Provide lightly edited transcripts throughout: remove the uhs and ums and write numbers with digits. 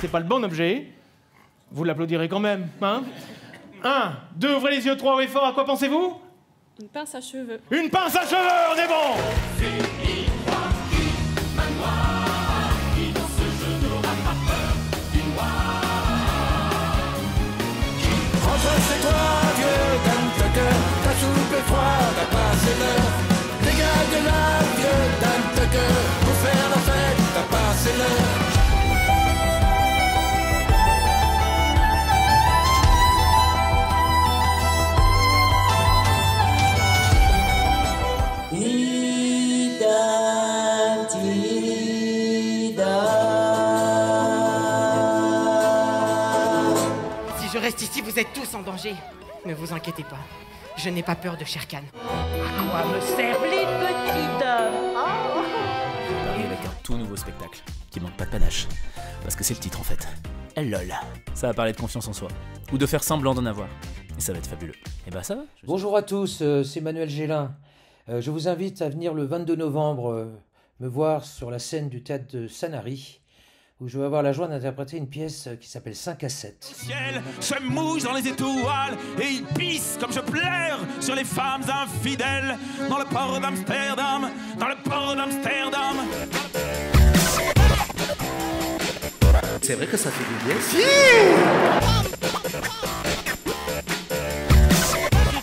C'est pas le bon objet, vous l'applaudirez quand même, hein? 1, 2, ouvrez les yeux, 3, ouvrez fort, à quoi pensez-vous? Une pince à cheveux. Une pince à cheveux, on est bon! Rentre chez toi, vieux Dan Tucker, ta soupe est froide, t'as passé l'heure. Dégage de là, vieux Dan Tucker, pour faire la fête, t'as passé l'heure. Si je reste ici, vous êtes tous en danger. Ne vous inquiétez pas, je n'ai pas peur de Shere Khan. À quoi me servent les petites dames? Avec un tout nouveau spectacle, qui manque pas de panache. Parce que c'est le titre en fait. LOL. Ça va parler de confiance en soi. Ou de faire semblant d'en avoir. Et ça va être fabuleux. Et bah ça va. Bonjour à tous, c'est Manuel Gélin. Je vous invite à venir le 22 novembre me voir sur la scène du théâtre de Sanary, où je vais avoir la joie d'interpréter une pièce qui s'appelle 5 à 7. Le ciel se mouche dans les étoiles et il pisse comme je pleure sur les femmes infidèles dans le port d'Amsterdam, dans le port d'Amsterdam. C'est vrai que ça fait du bien. Si!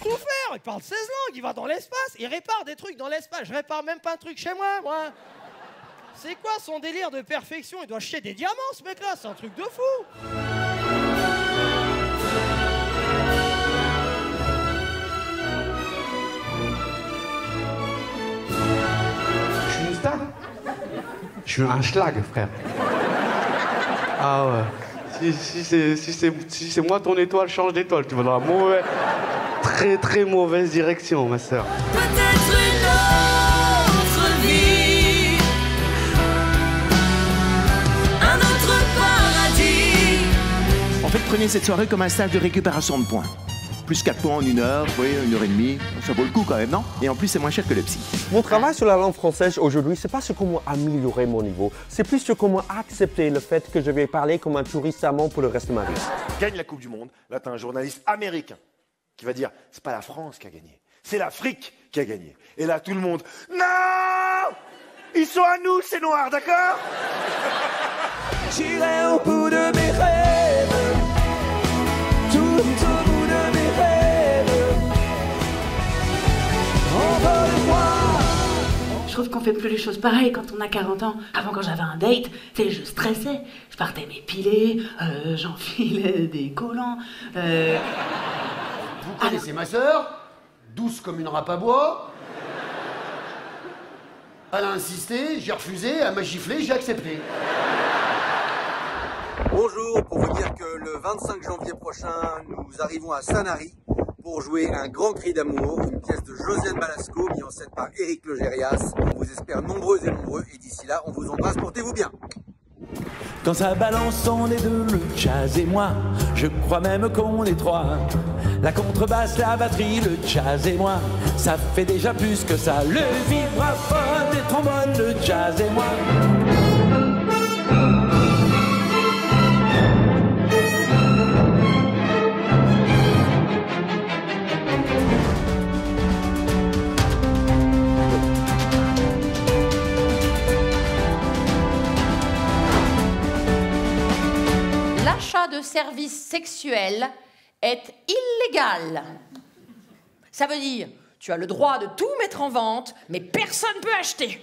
Tout faire, il parle 16 langues, il va dans l'espace, il répare des trucs dans l'espace. Je répare même pas un truc chez moi. C'est quoi son délire de perfection? Il doit chier des diamants, ce mec-là, c'est un truc de fou. Je suis une star. Je suis un schlag, frère. Ah ouais. Si c'est moi ton étoile, change d'étoile. Tu vas dans la mauvaise, très très mauvaise direction, ma sœur. Peut-être une autre vie, un autre paradis. En fait, prenez cette soirée comme un stage de récupération de points. Plus 4 points en 1 heure, oui, 1 heure et demie. Ça vaut le coup quand même, non? Et en plus, c'est moins cher que le psy. Mon travail sur la langue française aujourd'hui, c'est pas sur comment améliorer mon niveau, c'est plus sur comment accepter le fait que je vais parler comme un touriste amant pour le reste de ma vie. Gagne la Coupe du Monde, là t'as un journaliste américain qui va dire c'est pas la France qui a gagné, c'est l'Afrique qui a gagné. Et là tout le monde, non, ils sont à nous ces noirs, d'accord? J'irai au bout de mes rêves, tout au bout de mes rêves. Envole-moi. Je trouve qu'on fait plus les choses pareilles quand on a 40 ans. Avant, quand j'avais un date, tu sais, je stressais. Je partais m'épiler, j'enfilais des collants. Vous connaissez ma sœur, douce comme une râpe à bois. Elle a insisté, j'ai refusé, elle m'a giflé, j'ai accepté. Bonjour, pour vous dire que le 25 janvier prochain, nous arrivons à Sanary pour jouer Un grand cri d'amour, une pièce de Josiane Balasco, mise en scène par Éric Legérias. On vous espère nombreux et nombreux, et d'ici là, on vous embrasse, portez-vous bien. Quand ça balance, on est deux, le jazz et moi. Je crois même qu'on est trois. La contrebasse, la batterie, le jazz et moi. Ça fait déjà plus que ça. Le vibraphone, les trombones, le jazz et moi. L'achat de services sexuels est illégal. Ça veut dire, tu as le droit de tout mettre en vente, mais personne ne peut acheter.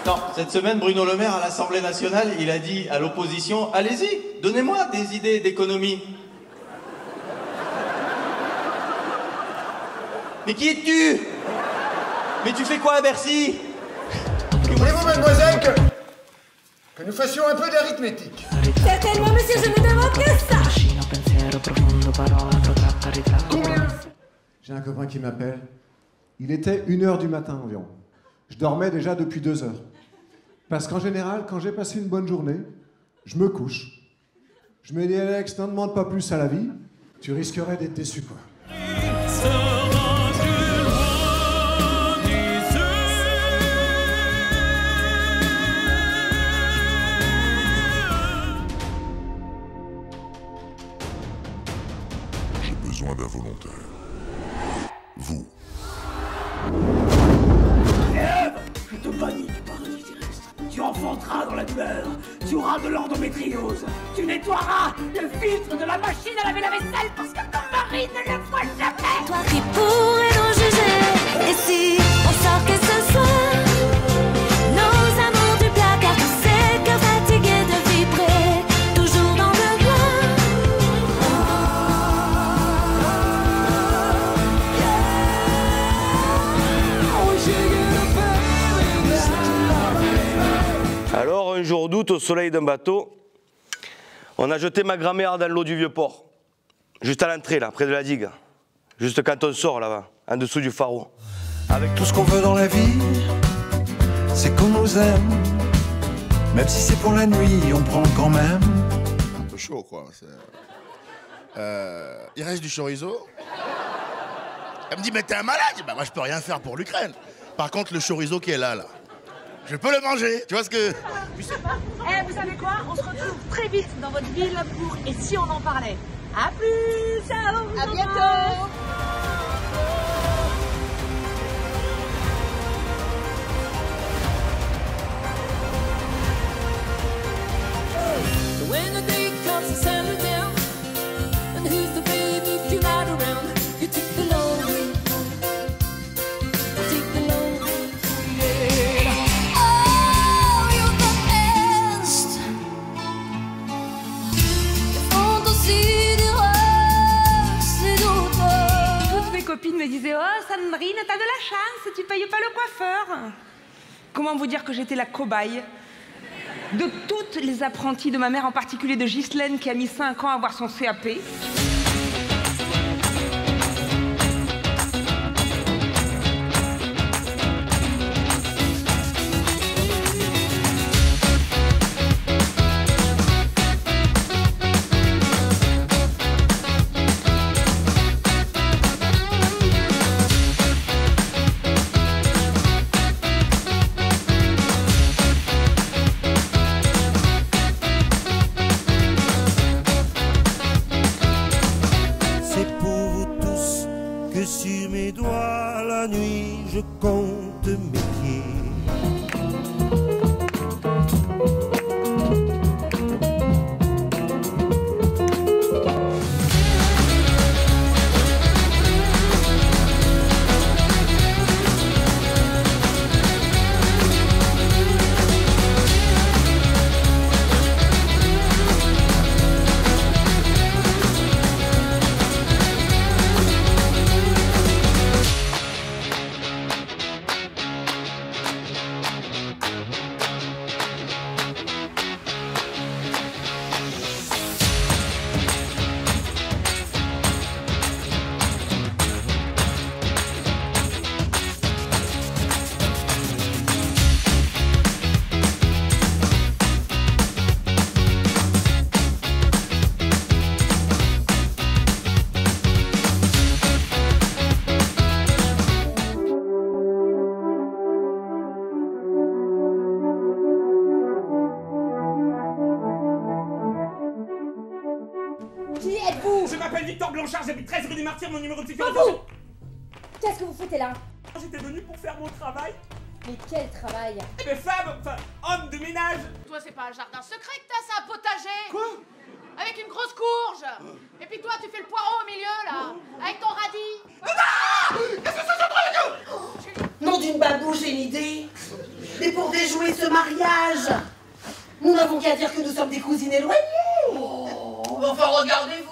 Non, cette semaine, Bruno Le Maire, à l'Assemblée nationale, il a dit à l'opposition « Allez-y, donnez-moi des idées d'économie. » Mais qui es-tu? Mais tu fais quoi à Bercy? Voulez-vous, mademoiselle, que nous fassions un peu d'arithmétique? Certainement, monsieur, je ne demande que ça. Combien? J'ai un copain qui m'appelle. Il était 1h du matin environ. Je dormais déjà depuis 2 heures. Parce qu'en général, quand j'ai passé une bonne journée, je me couche. Je me dis, Alex, n'en demande pas plus à la vie, tu risquerais d'être déçu, quoi. J'ai besoin d'un volontaire. Vous. Je te bannis du paradis terrestre. Tu enfanteras dans la douleur. Tu auras de l'endométriose. Tu nettoieras le filtre de la machine à laver la vaisselle parce que ton mari ne le fera jamais. Toi qui pourrais nous juger. Et si on sort que ce soir, nos amours du placard, tous ces cœurs fatigués de vibrer, toujours dans le noir. Alors, un jour d'août, au soleil d'un bateau, on a jeté ma grand-mère dans l'eau du Vieux-Port. Juste à l'entrée, là, près de la digue. Juste quand on sort, là-bas, en dessous du pharo. Avec tout ce qu'on veut dans la vie, c'est qu'on nous aime. Même si c'est pour la nuit, on prend quand même. Un peu chaud, quoi. Il reste du chorizo. Elle me dit, mais t'es un malade. Bah, moi, je peux rien faire pour l'Ukraine. Par contre, le chorizo qui est là, je peux le manger. Tu vois ce que... Vous savez quoi? On se retrouve très vite dans votre ville pour Et si on en parlait? À plus, ciao, à bientôt. When the day comes to settle down, and who's the baby if you're not around? You take the long way. Take the long way. Yeah. Oh, you're the best. Ils font aussi des roses et d'autres. Toutes mes copines me disaient: oh, Sandrine, t'as de la chance, tu payes pas le coiffeur. Comment vous dire que j'étais la cobaye de toutes les apprenties de ma mère, en particulier de Ghislaine, qui a mis 5 ans à avoir son CAP. Sur mes doigts, la nuit, je compte mes pieds. Qui êtes-vous? Je m'appelle Victor Blanchard, j'habite 13 rue des Martyrs, mon numéro de sécurité. Pardon. Qu'est-ce que vous foutez là? J'étais venu pour faire mon travail. Mais quel travail? Mais femme, enfin, homme de ménage. Toi, c'est pas un jardin secret que t'as, c'est un potager. Quoi? Avec une grosse courge. Et puis toi, tu fais le poireau au milieu, là, avec ton radis. Qu'est-ce que c'est ce truc? Nom d'une babouche, j'ai une idée. Mais pour déjouer ce mariage, nous n'avons qu'à dire que nous sommes des cousines éloignées. Oh, enfin, regardez-vous.